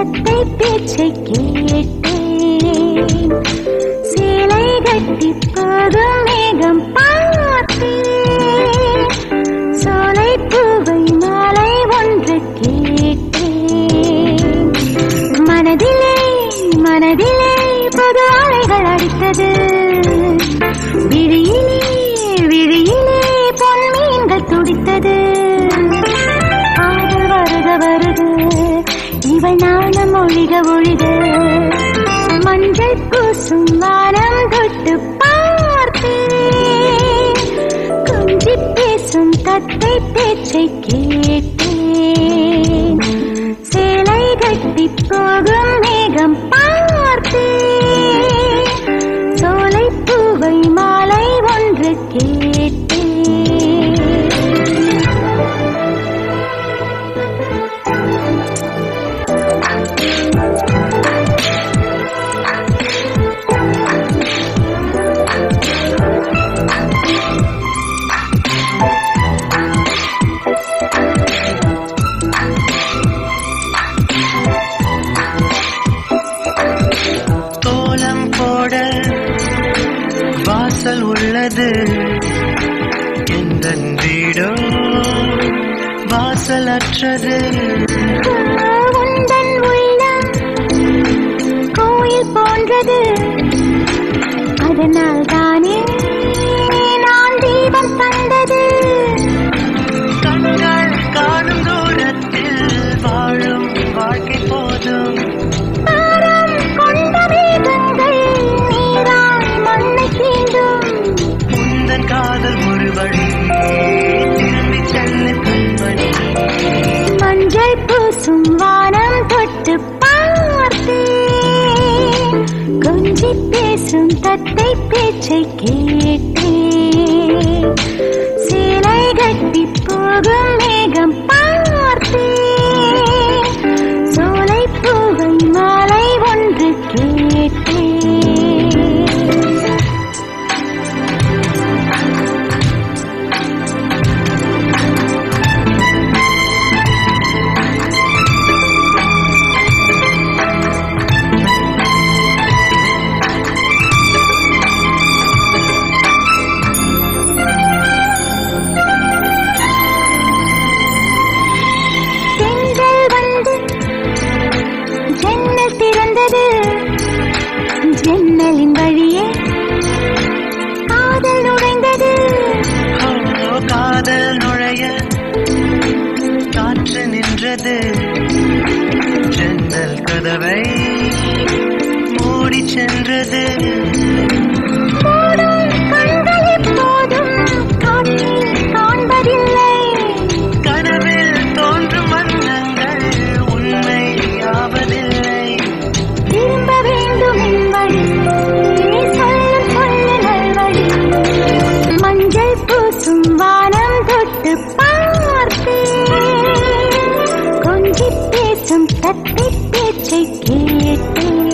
தத்தை பேச்சை கேட்டேன். சேலை கட்டி போதும் மேகம் பார்த்தேன். சோலை பூவை மாலை ஒன்று கேட்டேன். மனதிலே மனதிலே புது அலைகள் அடித்தது. விழியிலே விழியிலே பொன்மீன்கள் துடித்தது. ஆறு வருக வருக இவள் நாணம் ஒழிக ஒழிக. மஞ்சள் பூசும் வானம் தொட்டு பார்த்தேன். கொஞ்சி பேசும் தத்தை பேச்சை கேட்டேன். சேலை கட்டி போகும் மேகம் பார்த்தேன். சோலை பூவை மாலை ஒன்று கேட்டேன். வாசல் உள்ளது எந்த வீடோ வாசலற்றது. உந்தன் உள்ளம் கோயில் போன்றது. அதனால் தானே நான் தீபம் தந்தது. கண்கள் காணும் தூரத்தில் வாழும் வாழ்க்கை போதும். காதல் ஒரு வழி திரும்பி செல்ல கண்மணி. மஞ்சள் பூசும் வானம் தொட்டு பார்த்தேன். கொஞ்சி பேசும் தத்தை பேச்சை கேட்டேன். சேலை கட்டி போகும் மேகம் பார்த்தேன். சோலை பூவை மாலை ஒன்று கேட்டேன். ஜன்னலின் வழியே காதல் நுழைந்தது. காதல் நுழைய காற்று நின்றது. ஜன்னல் கதவை மூடி சென்றது. கண்கள் எப்போதும் காற்றில் காண்பதில்லை. கனவில் தோன்றும் வண்ணங்கள் உண்மை ஆவதில்லை. திரும்ப வேண்டும் என் வழி சொல்லும் சொல்ல நல்வழி. மஞ்சள் பூசும் வானம் தொட்டு பார்த்தேன். கொஞ்சி பேசும் தத்தை பேச்சை கேட்டேன்.